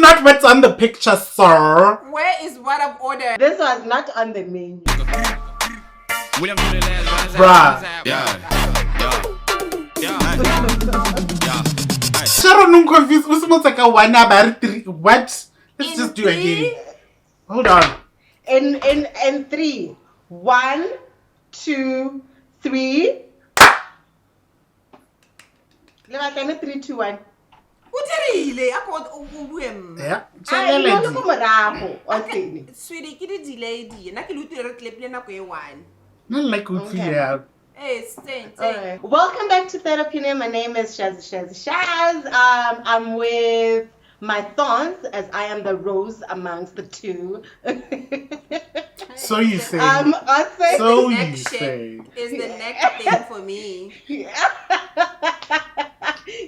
not what's on the picture, sir. Where is what I've ordered? This was not on the menu. Bruh. Sharon, I'm confused. What's like a 1 hour 3? What? Let's just do it again. Hold on. In 3. 1, 2, 3. Let me 3, 2, 1. Yeah. Sweetie, get it delayed. Not like good Hey, stay. Alright. Welcome back to Third Opinion. My name is Shaz. I'm with my thorns, as I am the rose amongst the two. So you say. Also, so the you neck say. shape is the neck thing for me.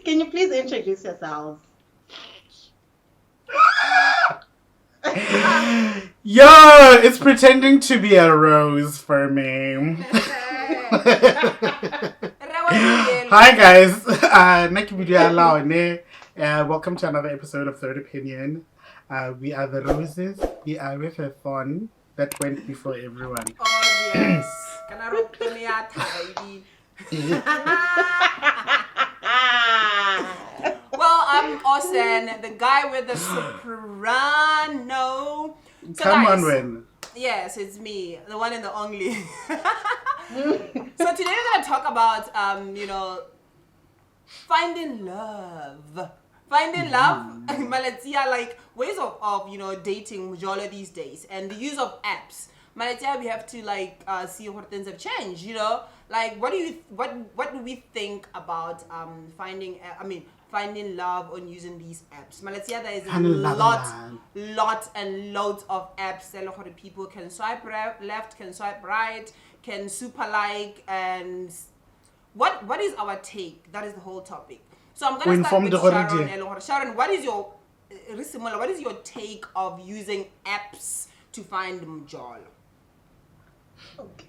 Can you please introduce yourselves? Yo, it's pretending to be a rose for me. Hi guys, welcome to another episode of Third Opinion. We are the roses. We are with a thorn that went before everyone. Oh yes. Well, I'm Osen, the guy with the soprano. So Come guys, on, Wen. Yes, it's me, the one and the only. So today we're gonna talk about finding love. Finding love, Malaysia, like ways of dating Mujolo these days, and the use of apps. Malaysia, we have to see what things have changed. Like what do we think about finding love on using these apps? Malaysia, there is a lot and loads of apps that people can swipe left, can swipe right, can super like, and what is our take? That is the whole topic. So I'm gonna start with Sharon. Sharon, what is your take of using apps to find Mujolo? Okay.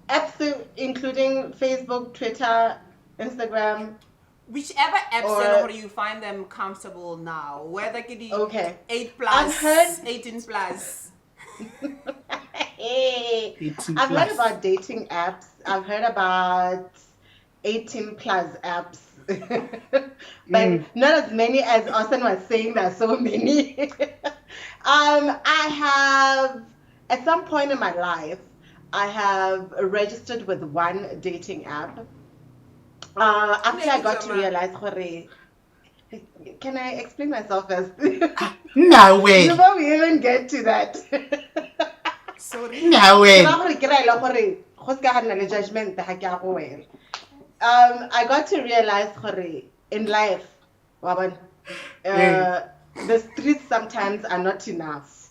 Apps including Facebook, Twitter, Instagram. Whichever apps you find them comfortable now. Whether it be 8 plus, 18 plus. I've heard about dating apps. I've heard about 18 plus apps. But not as many as Austin was saying. There are so many. I have, at some point in my life, I have registered with one dating app. After I got to realize, can I explain myself first? No way. Before we even get to that. Sorry. No way. I got to realize, in life, the streets sometimes are not enough.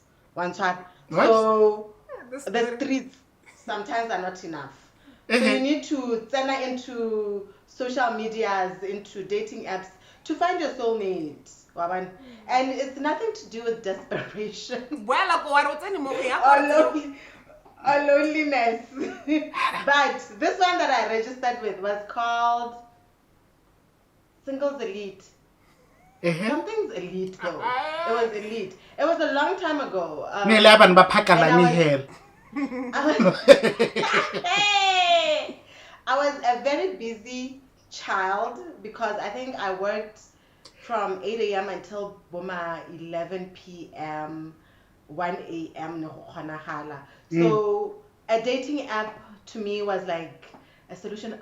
So the streets sometimes are not enough. So you need to turn into social medias, into dating apps to find your soulmate. And it's nothing to do with desperation or loneliness. But this one that I registered with was called Singles Elite. Something's elite though. It was elite. It was a long time ago. I was a very busy child because I think I worked from 8 a.m. until 11 p.m., 1 a.m. So a dating app to me was like a solution.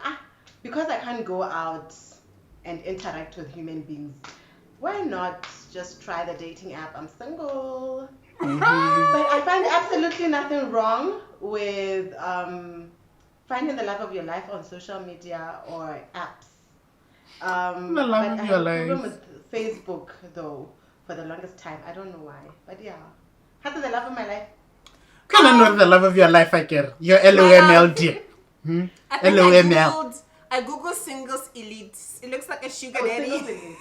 Because I can't go out and interact with human beings, why not just try the dating app? I'm single. But I find absolutely nothing wrong with finding the love of your life on social media or apps. The love of your life. I have a problem with Facebook though for the longest time. I don't know why, but yeah. How's the love of my life? Can I know the love of your life, I care? Your LOML, dear. I googled Singles Elite. It looks like a sugar daddy. It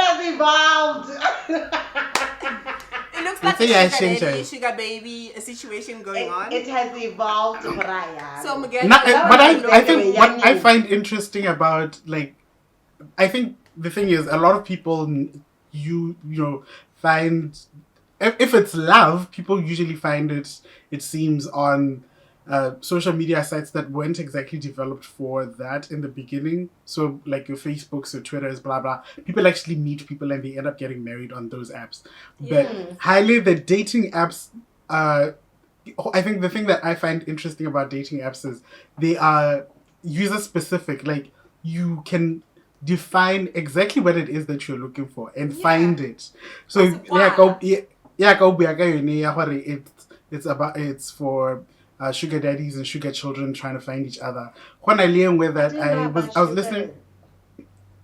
has evolved. It looks like a sugar daddy, sugar baby, a situation going on. It has evolved, Raya. So Miguel, but I think what I find interesting about, I think the thing is, a lot of people, you know, find if it's love, people usually find it. It seems on social media sites that weren't exactly developed for that in the beginning. So like your Facebooks, your Twitters, blah blah. People actually meet people and they end up getting married on those apps. But highly the dating apps. I think the thing that I find interesting about dating apps is they are user specific. Like you can define exactly what it is that you're looking for and find it. So it's for sugar daddies and sugar children trying to find each other. When I with that, I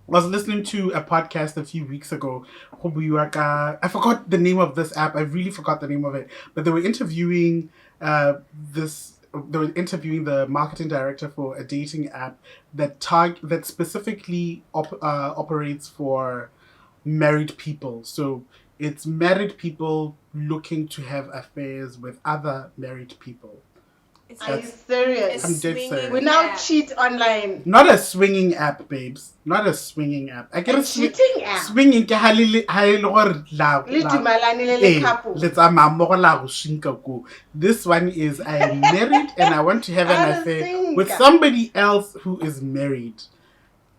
was listening to a podcast a few weeks ago. I forgot the name of this app. I really forgot the name of it. But they were interviewing the marketing director for a dating app that specifically operates for married people. So it's married people looking to have affairs with other married people. Are you serious? I'm dead serious. We now cheat online. Not a swinging app, babes. Not a swinging app. I get a cheating app. Swinging ke This one is I am married and I want to have an affair with somebody else who is married.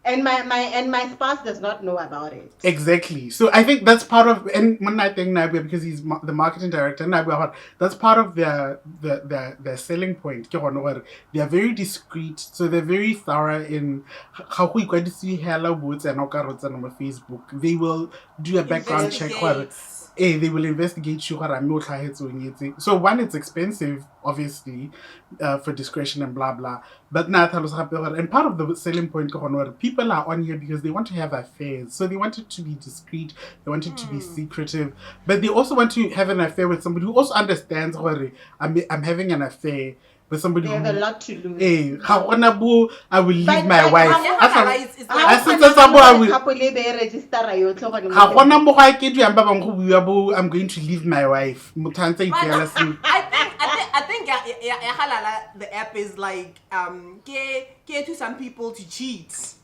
And my spouse does not know about it. Exactly. So I think that's part of, and when I think Nabia, because he's the marketing director, that's part of their selling point. They are very discreet, so they're very thorough in how we going to see hello boots and on Facebook. They will do a background check. They will investigate you. So one, it's expensive, obviously, for discretion and blah blah. But and part of the selling point, people are on here because they want to have affairs. So they want it to be discreet. They want it to be secretive. But they also want to have an affair with somebody who also understands, I'm having an affair with somebody they have a lot to lose. I will leave my wife. I'm going to leave my wife. I think the app is like to some people to cheat.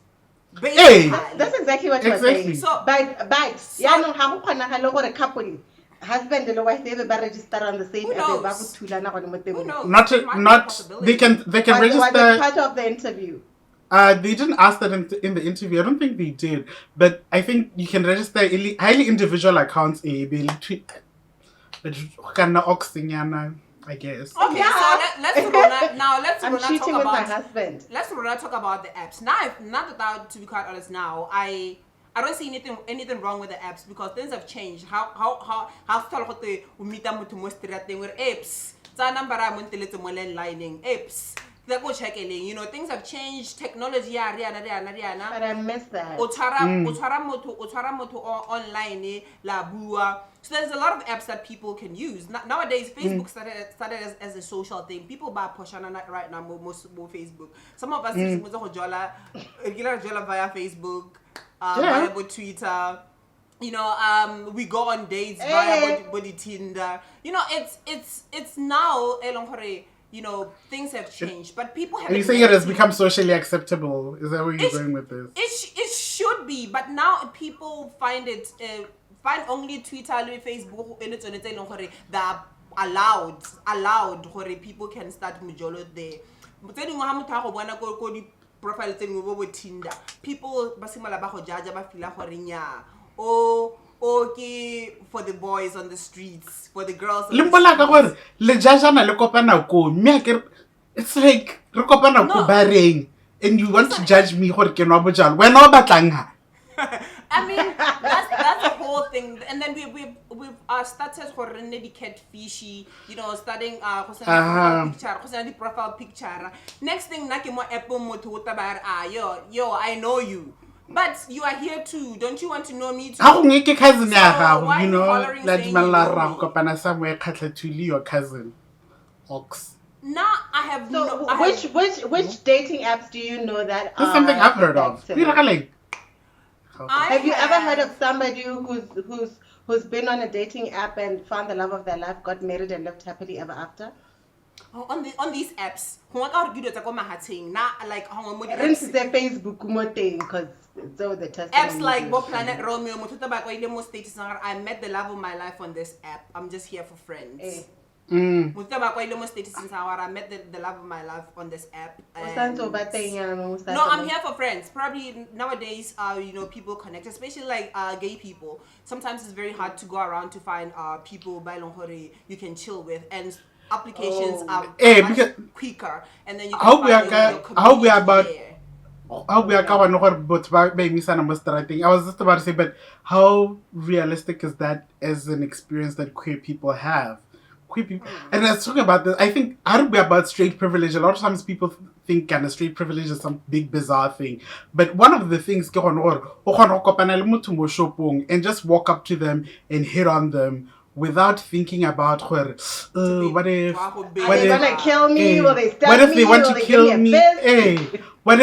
That's exactly what you're saying. So, couple, husband and wife, they register on the same app. They can register. Was part of the interview? They didn't ask that in the interview. I don't think they did. But I think you can register highly individual accounts. I guess. Okay, so let's cheating with my husband. Let's talk about the apps. Now that to be quite honest, now I don't see anything wrong with the apps because things have changed. How meet thing with apps. Apps. They go checking, things have changed. Technology, But I miss that. Online, la bua. So there's a lot of apps that people can use. Nowadays, Facebook started as a social thing. People buy Poshana right now, most Facebook. Some of us use regular via Facebook, via Twitter. We go on dates via body Tinder. It's now things have changed, but people have. And you saying it has become socially acceptable? Is that where you're going with this? It should be, but now people find it. Find only Twitter, Facebook, and it's they're allowed. People can start mujolo there. Profile with Tinder. People basimala ba go jaja ba fila gore nya. Okay, for the boys on the streets, for the girls on the streets. It's like and you want to judge me. I mean, that's the whole thing. And then we've started already catfishy, starting the profile picture. Next thing, I know you. But you are here too. Don't you want to know me too? How you cousin? Your cousin. Ox. Now I have which dating apps do you know that That's something I've heard of. Have you ever heard of somebody who's been on a dating app and found the love of their life, got married and lived happily ever after? on these apps go ka re video tsa ko mahatseng na like hangwe mo Rinse the Facebook mo teng because so the testimony. apps like Bo Planet Romeo motho tla ba kwa ile mo status nga I met the love of my life on this app. I'm just here for friends. Motho tla ba kwa ile mo status nga I met the love of my life on this app. No, I'm here for friends. Probably nowadays, people connect, especially like gay people. Sometimes it's very hard to go around to find people by Longhore you can chill with, and applications are much quicker, and then you can find your community there. How we are going I was just about to say, but how realistic is that as an experience that queer people have? Queer people, and I was talking about this. I think I don't be about straight privilege. A lot of times people think kind of straight privilege is some big bizarre thing, but one of the things and just walk up to them and hit on them without thinking about what if gonna kill me? Will they stab what if me? they want Will to they kill give me? me a fist? What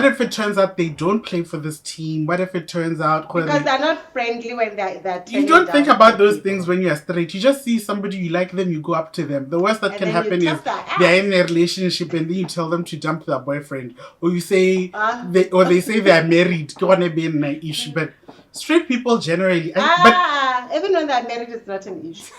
if it turns out they don't play for this team? What if it turns out because they're not friendly when they're you don't think about those things when you're straight. You just see somebody you like them, you go up to them. The worst that can happen is they're in a relationship and then you tell them to dump their boyfriend, or you say they say they're married. Don't want to be in an issue, but straight people generally. Even when they're married, it's not an issue.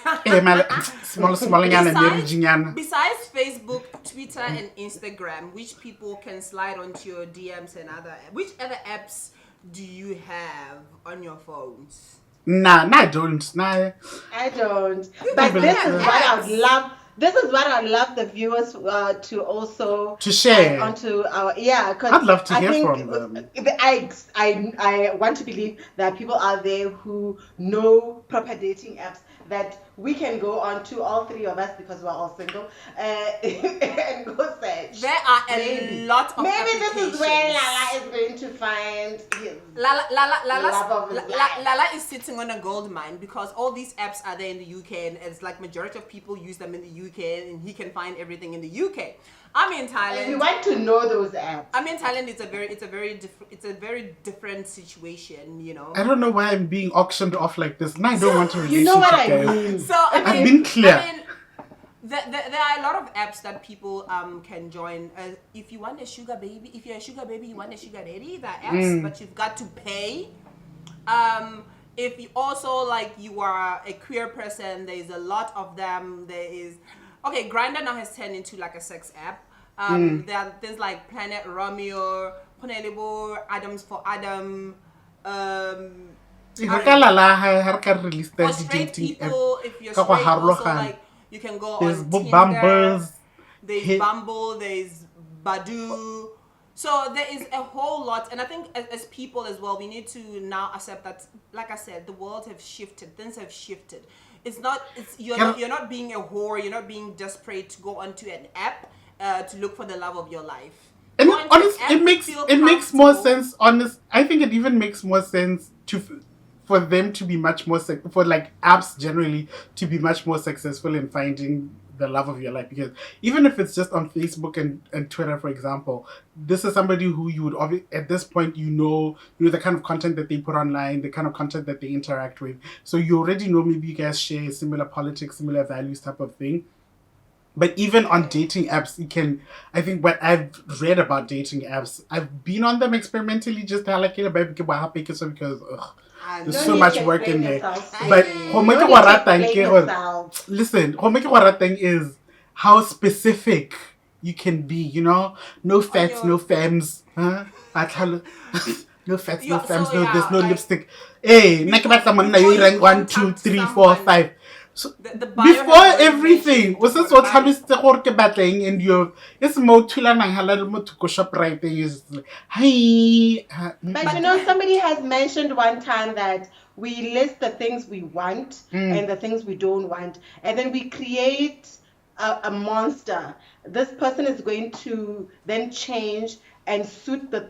Besides Facebook, Twitter, and Instagram, which people can slide onto your DMs and which other apps do you have on your phones? Nah, I don't. Nah. I don't. But this is what I would love. This is what I'd love the viewers to also share onto our because I'd love to hear from them. I want to believe that people out there who know proper dating apps that we can go on to, all three of us, because we're all single, and go search. There are a lot of maybe this is where Lala is going to find his love of his life. Lala is sitting on a gold mine because all these apps are there in the UK, and it's like majority of people use them in the UK, and he can find everything in the UK. I'm in Thailand. If you want to know those apps, I'm in Thailand. It's a very different situation, you know. I don't know why I'm being auctioned off like this. No, I don't want to relationship. You know what I mean. So I've been clear. There are a lot of apps that people can join. If you want a sugar baby, if you're a sugar baby, you want a sugar daddy. There are apps, but you've got to pay. If you also you are a queer person, there's a lot of them. Grindr now has turned into like a sex app. There are things like Planet Romeo, Adams for Adam. For straight people, if you're straight, also you can go there's on Tinder. Bumbles, there's Bumble, there's Badoo. So there is a whole lot, and I think as people as well, we need to now accept that, like I said, the world have shifted, things have shifted. You're not being a whore, you're not being desperate to go onto an app to look for the love of your life. And honestly, it makes more sense. I think it even makes more sense for them to be much more for apps generally to be much more successful in finding the love of your life, because even if it's just on Facebook and Twitter, for example, this is somebody who you would at this point you know the kind of content that they put online, the kind of content that they interact with, so you already know maybe you guys share similar politics, similar values type of thing. But even on dating apps, you can, I think what I've read about dating apps, I've been on them experimentally just because there's so much work in there. But listen, is how specific you can be, you know? No fats, no femmes. Huh? No fats, no femmes, there's no lipstick. Hey, you rank 1, 2, 3, 4, 5. So before everything, was this what happens to work battling and it's more to go shop right there. But somebody has mentioned one time that we list the things we want and the things we don't want, and then we create a monster. This person is going to then change and suit the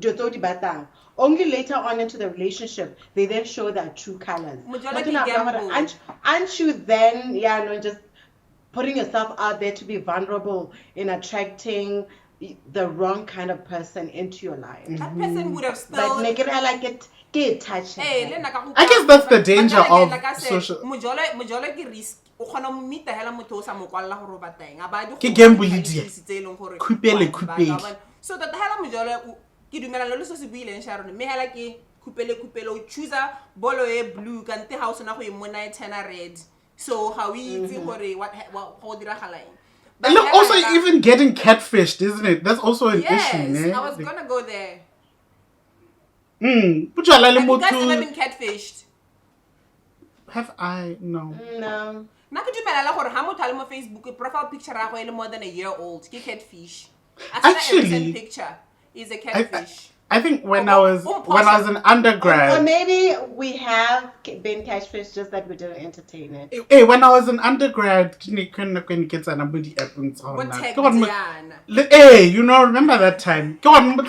Jotodi Batang. Only later on into the relationship, they then show their true colors. Aren't you then, just putting yourself out there to be vulnerable in attracting the wrong kind of person into your life? That person would have still... But make it like get touched. I guess that's the danger of like I said, social... Mujole risk. o kgona mo meet hela motho o sa mo kwalla gore o ba teng a ba di Ke gamble dia. Khupele. so that hela mojolo ke dumela le so se buileng Sharon me hela ke khupele o choose bolo e blue kante ha o sona go e mona e tena red so how we itse gore what go diragala eng. And look, also even getting catfished, isn't it? That's also an issue, man. I was gonna go there. But you Have guys ever been catfished? Have I? No. No. Na ke dumela gore ha motho a le mo Facebook profile picture ya go ile more than a year old ke catfish. Actually, picture is a catfish. I think when I was in undergrad. Or maybe we have been catfished, just that we didn't entertain it. Hey, when I was in undergrad, hey, you know, remember that time? And then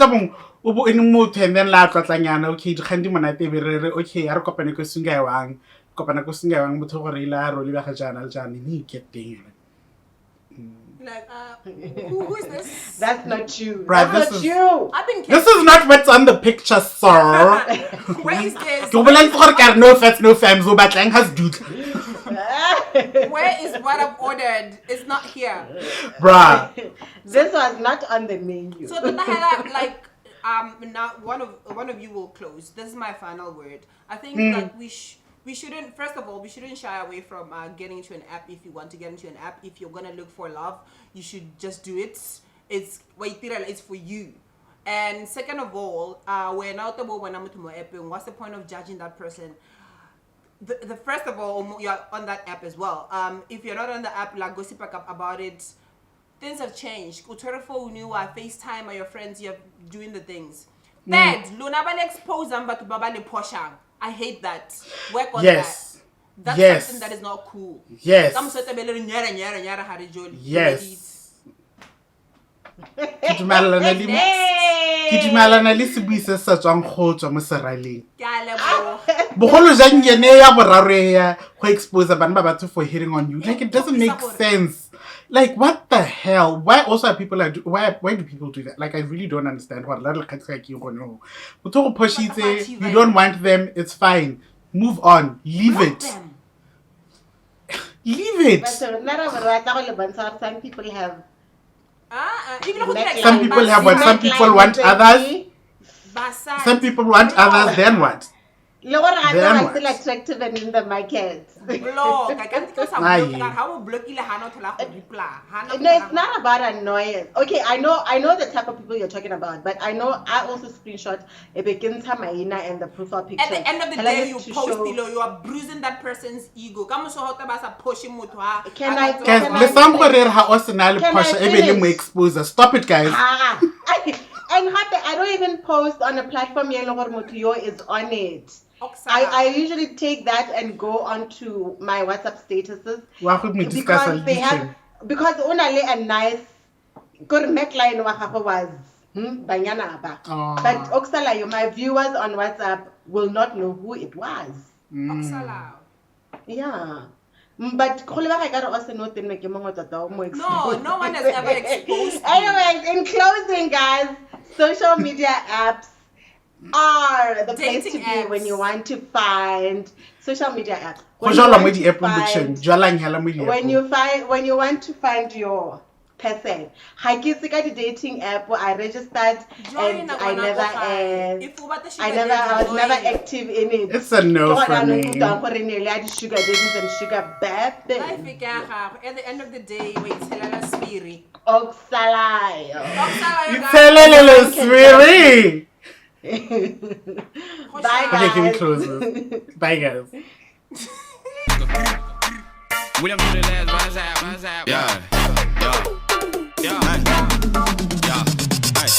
la tlatlanyana okay dikgandi monate be re okay a re kopane go sunga wang motho gore ila ro le ba ga jana ni get teng. Like, who is this? That's not you. Right, That's not you. I've been This is not what's on the picture, sir. Where is this? No fats, no fams, no batlang has dude. Where is what I've ordered? It's not here. Bruh. This was not on the menu. So the hell like now one of you will close. This is my final word. I think like we shouldn't, first of all, we shouldn't shy away from getting into an app if you want to get into an app. If you're going to look for love, you should just do it. It's for you. And second of all, when what's the point of judging that person? The first of all, you're on that app as well. If you're not on the app, like gossip about it, things have changed. FaceTime or your friends, you're doing the things. Third, expose them but poshang. I hate that. Work on that. That's something that is not cool. Yes. Yes. Ke dumelana le sebise sa tswang kgotso mo seraleng. Bogolo jang yene ya boraro ya go expose bana ba batho for hitting on you. Like it doesn't make sense. Like what the hell? Why also are people like why do people do that? Like I really don't understand what you don't want them, it's fine. Move on. Leave it. Leave it. But some people have some people have what? Some people want others. Some people want others, then what? Then what? Still attractive and in the market. No, it's not about annoyance. Okay, I know the type of people you're talking about, but I also screenshot a begins Hamaina and the profile picture. At the end of the day, you post below, you are bruising that person's ego. Can I finish? Stop it, guys. And I don't even post on a platform yellow is on it. I usually take that and go onto my WhatsApp statuses because only a nice good neckline was banyana ba. But Oksala, my viewers on WhatsApp will not know who it was. Oksala. Yeah. But no one has ever exposed. Anyways, in closing, guys, social media apps are the place to be when you want to find social media apps. When you want to find your person. I dating app where I registered and I was never active in it. It's a no for me. Sugar daddies and sugar babies. At the end of the day, wait, Helena Spiri. Oxalai. Bye guys. Okay, can we close this? Bye guys. William to the last, yeah.